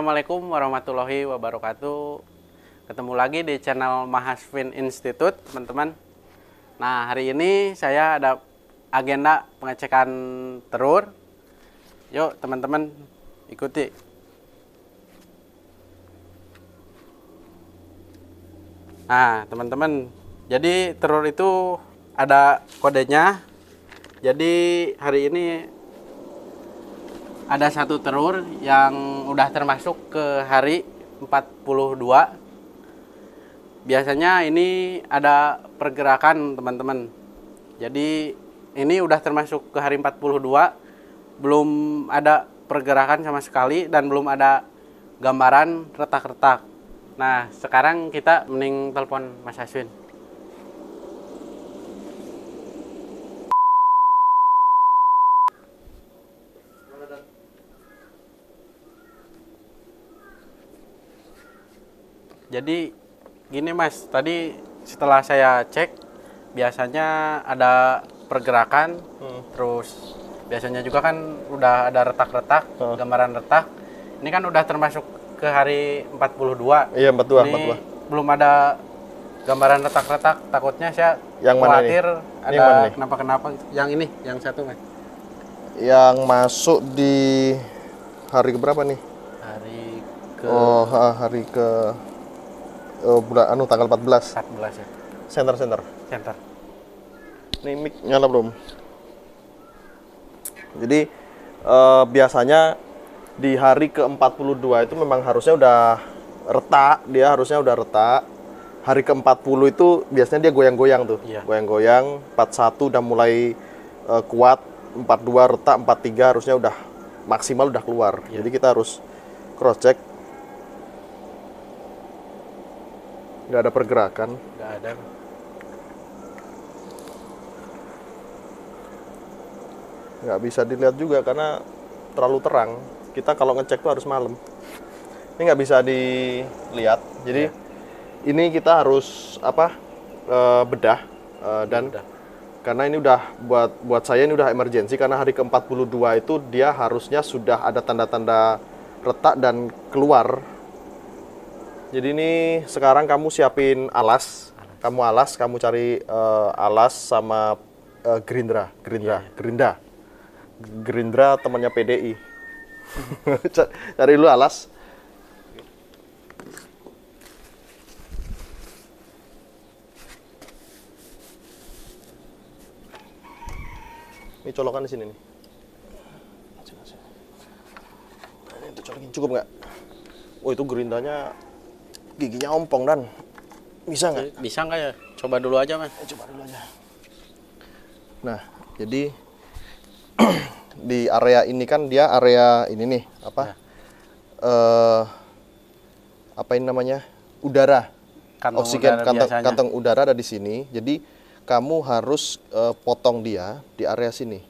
Assalamualaikum warahmatullahi wabarakatuh. Ketemu lagi di channel Mahasvin Institute, teman-teman. Nah, hari ini saya ada agenda pengecekan telur. Yuk, teman-teman, ikuti. Nah, teman-teman, jadi telur itu ada kodenya. Jadi hari ini ada satu telur yang udah termasuk ke hari 42. Biasanya ini ada pergerakan, teman-teman. Jadi ini udah termasuk ke hari 42, belum ada pergerakan sama sekali dan belum ada gambaran retak-retak. Nah, sekarang kita mending telepon Mas Aswin. Jadi gini Mas, tadi setelah saya cek biasanya ada pergerakan, terus biasanya juga kan udah ada retak-retak, gambaran retak. Ini kan udah termasuk ke hari 42. Iya, 42, Ini 42. belum ada gambaran retak-retak, takutnya saya Yang mana khawatir ini? ada Yang mana nih? kenapa-kenapa. Yang ini, yang satu Mas. Yang masuk di hari keberapa nih? Hari ke Hari ke bulan tanggal 14. 14 ya. Center. Center. Nih mic nyala belum? Jadi biasanya di hari ke-42 itu memang harusnya udah retak, Hari ke-40 itu biasanya dia goyang-goyang tuh. Iya. Goyang-goyang, 41 udah mulai kuat, 42 retak, 43 harusnya udah maksimal udah keluar. Iya. Jadi kita harus cross check. Nggak ada pergerakan. Nggak ada. Nggak bisa dilihat juga karena terlalu terang. Kita kalau ngecek tuh harus malam. Ini nggak bisa dilihat. Jadi ini kita harus bedah dan Bedah. karena ini udah buat saya ini udah emergency karena hari ke-42 itu dia harusnya sudah ada tanda-tanda retak dan keluar. Jadi ini sekarang kamu siapin alas. Kamu cari alas sama Gerindra temannya PDI. Cari dulu alas. Ini colokan di sini nih. Ini dicolokin cukup nggak? Oh itu Gerindranya giginya ompong dan bisa nggak? Bisa nggak ya? Coba dulu aja Mas. Coba dulu aja. Nah, jadi di area ini kan dia area ini nih apa ini namanya udara, Kantong oksigen, udara biasanya. kantong udara ada di sini. Jadi kamu harus potong dia di area sini.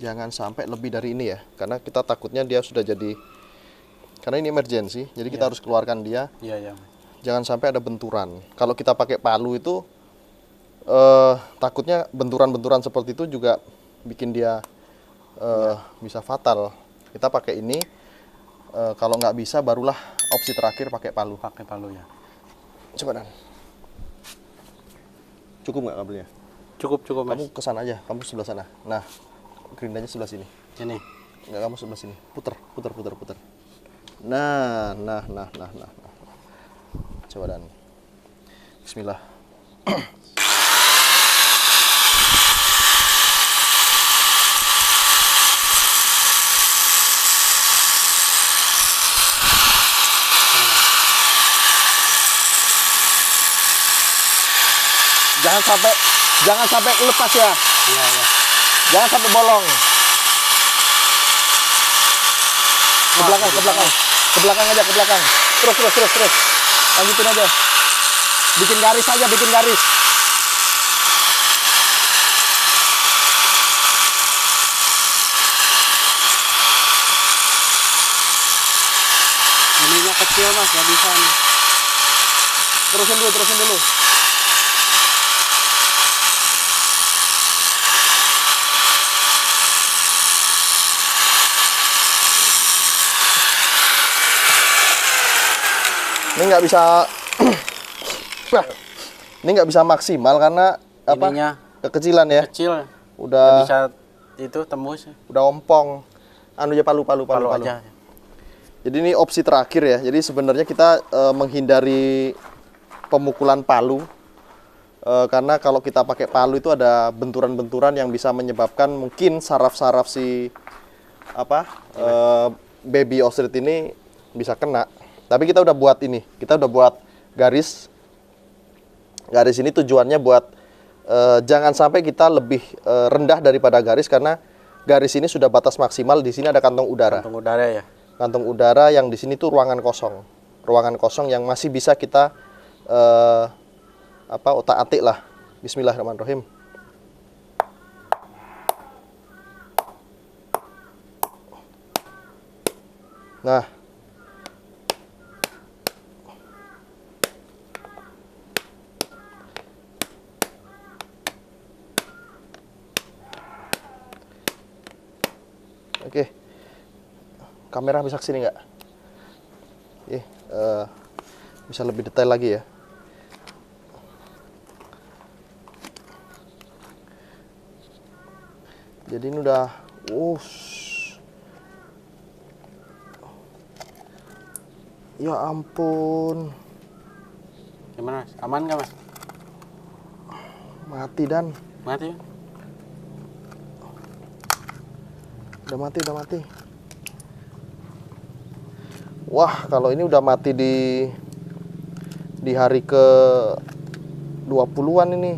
Jangan sampai lebih dari ini ya, karena kita takutnya dia sudah jadi. Karena ini emergency, jadi kita harus keluarkan dia. Iya. Jangan sampai ada benturan. Kalau kita pakai palu itu takutnya benturan-benturan seperti itu juga bikin dia bisa fatal. Kita pakai ini. Kalau nggak bisa, barulah opsi terakhir pakai palu. Pakai palu ya. Coba Dan. Cukup nggak kabelnya? Cukup Mas. Kamu kesana aja, kamu sebelah sana. Nah, gerindanya sebelah sini. Ini. Nggak, kamu sebelah sini. Puter. Nah. Coba Dan. Bismillah. Jangan sampai lepas ya. Iya. Jangan sampai bolong. Ke belakang. Ke belakang aja. Terus. Lanjutin aja. Bikin garis aja. Ininya kecil Mas, nggak bisa nih. Terusin dulu. Ini nggak bisa nah, ini nggak bisa maksimal karena apa? Ininya Kekecilan ya. kecil. Udah Nggak bisa itu tembus. udah ompong. Anu ya palu. Aja. Jadi ini opsi terakhir ya. Jadi sebenarnya kita menghindari pemukulan palu. Karena kalau kita pakai palu itu ada benturan-benturan yang bisa menyebabkan mungkin saraf-saraf si apa baby ostrich ini bisa kena. Tapi kita udah buat ini, kita udah buat garis. Garis ini tujuannya buat jangan sampai kita lebih rendah daripada garis, karena garis ini sudah batas maksimal. Di sini ada kantong udara. Kantong udara ya. Kantong udara yang di sini tuh ruangan kosong. Ruangan kosong yang masih bisa kita otak-atik lah. Bismillahirrahmanirrahim. Nah, oke, kamera bisa kesini nggak? Bisa lebih detail lagi ya. Jadi ini udah, ya ampun, Gimana Mas? Aman nggak Mas? mati dan, Mati ya? udah mati. Wah, kalau ini udah mati di hari ke 20-an ini.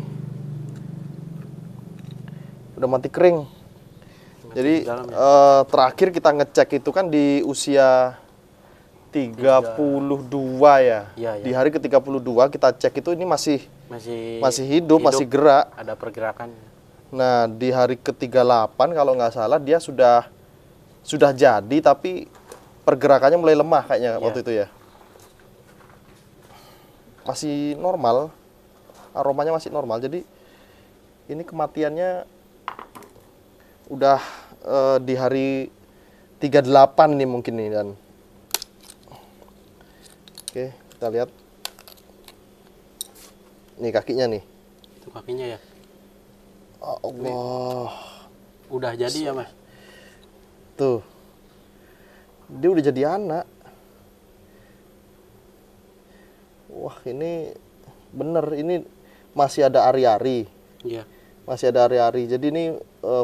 Udah mati kering. Jadi di dalam ya? terakhir kita ngecek itu kan di usia 32 ya. Iya. Di hari ke-32 kita cek itu ini masih Masih hidup, masih gerak. Ada pergerakan. Nah, di hari ke-38 kalau nggak salah dia sudah jadi, tapi pergerakannya mulai lemah kayaknya waktu itu ya. Masih normal, aromanya masih normal. Jadi ini kematiannya udah di hari 38 nih mungkin nih dan. Oke, kita lihat. Nih kakinya nih. Itu kakinya ya. Allah. Udah jadi ya Mas? Tuh. Dia udah jadi anak. Wah, ini bener, ini masih ada ari-ari. Iya. Masih ada ari-ari. Jadi ini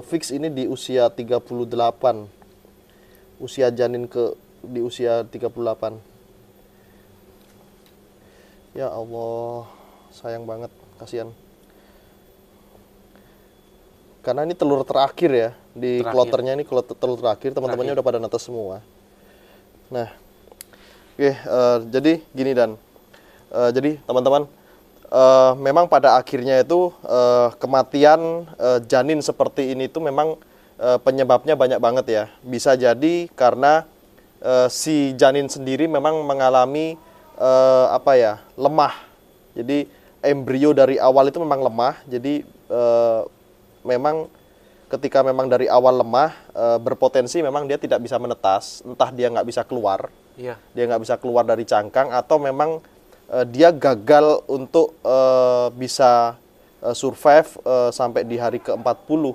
fix ini di usia 38. Usia janin di usia 38. Ya Allah, sayang banget, kasihan. Karena ini telur terakhir ya, di kloternya ini telur terakhir, teman-temannya udah pada netes semua. Nah, oke, jadi gini dan, jadi teman-teman, memang pada akhirnya itu kematian janin seperti ini tuh memang penyebabnya banyak banget ya. Bisa jadi karena si janin sendiri memang mengalami lemah. Jadi embrio dari awal itu memang lemah. Jadi memang ketika memang dari awal lemah, berpotensi memang dia tidak bisa menetas. Entah dia nggak bisa keluar, Iya. dia nggak bisa keluar dari cangkang, atau memang dia gagal untuk bisa survive sampai di hari ke-40.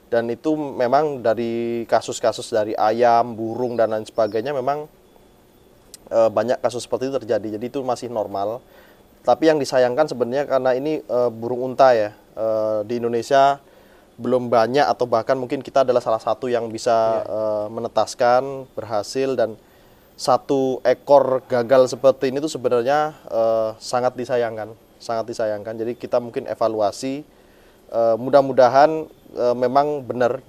Dan itu memang dari kasus-kasus dari ayam, burung, dan lain sebagainya memang banyak kasus seperti itu terjadi. Jadi itu masih normal. Tapi yang disayangkan sebenarnya karena ini burung unta ya, di Indonesia belum banyak, atau bahkan mungkin kita adalah salah satu yang bisa menetaskan, berhasil, dan satu ekor gagal seperti ini tuh sebenarnya sangat disayangkan, sangat disayangkan. Jadi kita mungkin evaluasi, mudah-mudahan memang benar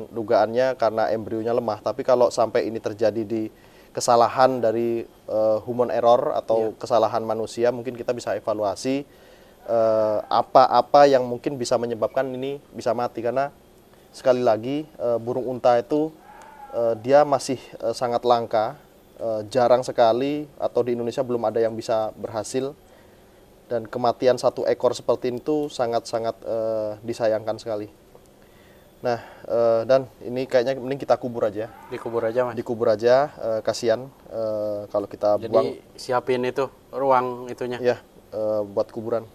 dugaannya karena embrionya lemah. Tapi kalau sampai ini terjadi di kesalahan dari human error atau kesalahan manusia, mungkin kita bisa evaluasi apa-apa yang mungkin bisa menyebabkan ini bisa mati. Karena sekali lagi burung unta itu dia masih sangat langka, jarang sekali, atau di Indonesia belum ada yang bisa berhasil, dan kematian satu ekor seperti itu sangat-sangat disayangkan sekali. Nah, dan ini kayaknya mending kita kubur aja. Dikubur aja, Mas. Dikubur aja, kasihan kalau kita buang. Jadi siapin itu ruang itunya. Ya, buat kuburan.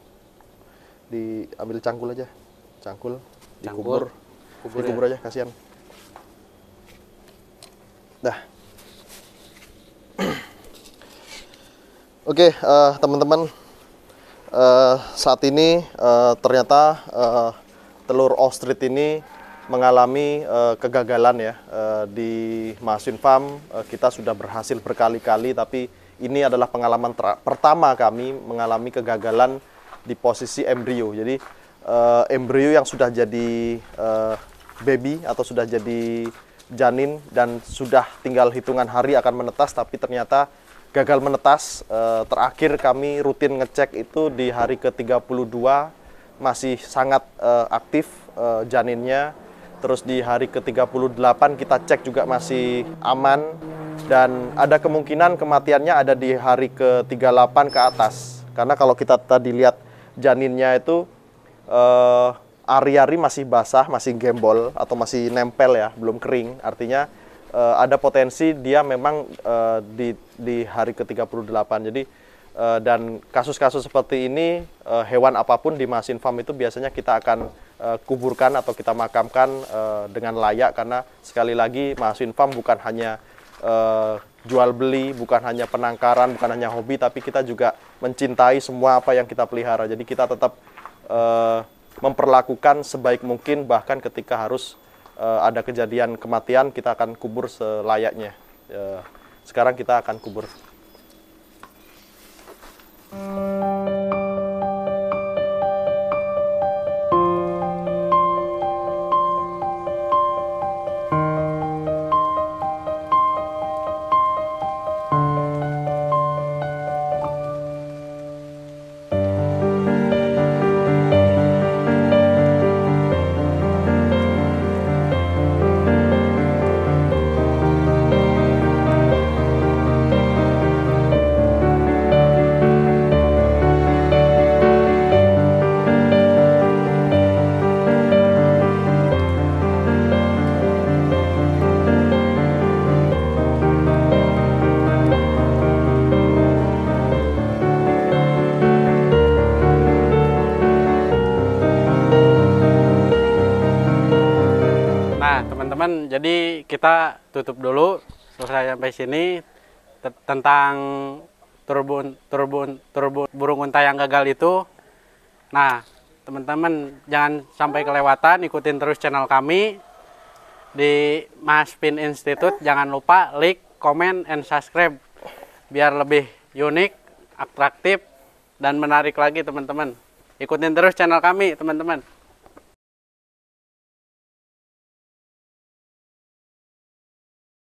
Diambil cangkul aja. Cangkul, dikubur. Dikubur aja, kasihan. Dah. Oke, teman-teman. Saat ini ternyata telur ostrich ini mengalami kegagalan ya di Masin Farm. Kita sudah berhasil berkali-kali, tapi ini adalah pengalaman pertama kami mengalami kegagalan di posisi embrio. Jadi embrio yang sudah jadi baby atau sudah jadi janin dan sudah tinggal hitungan hari akan menetas, tapi ternyata gagal menetas. Terakhir kami rutin ngecek itu di hari ke-32 masih sangat aktif janinnya. Terus di hari ke-38 kita cek juga masih aman, dan ada kemungkinan kematiannya ada di hari ke-38 ke atas. Karena kalau kita tadi lihat janinnya itu ari-ari masih basah, masih gembol atau masih nempel ya, belum kering. Artinya ada potensi dia memang di hari ke-38. Jadi dan kasus-kasus seperti ini hewan apapun di Masin Farm itu biasanya kita akan kuburkan atau kita makamkan dengan layak, karena sekali lagi Masin Farm bukan hanya jual beli, bukan hanya penangkaran, bukan hanya hobi, tapi kita juga mencintai semua apa yang kita pelihara. Jadi kita tetap memperlakukan sebaik mungkin, bahkan ketika harus ada kejadian kematian kita akan kubur selayaknya. Sekarang kita akan kubur. Nah, teman-teman, jadi kita tutup dulu selesai sampai sini tentang burung unta yang gagal itu. Nah, teman-teman jangan sampai kelewatan, ikutin terus channel kami di Mas Pin Institute. Jangan lupa like, comment, and subscribe biar lebih unik, atraktif, dan menarik lagi, teman-teman. Ikutin terus channel kami, teman-teman.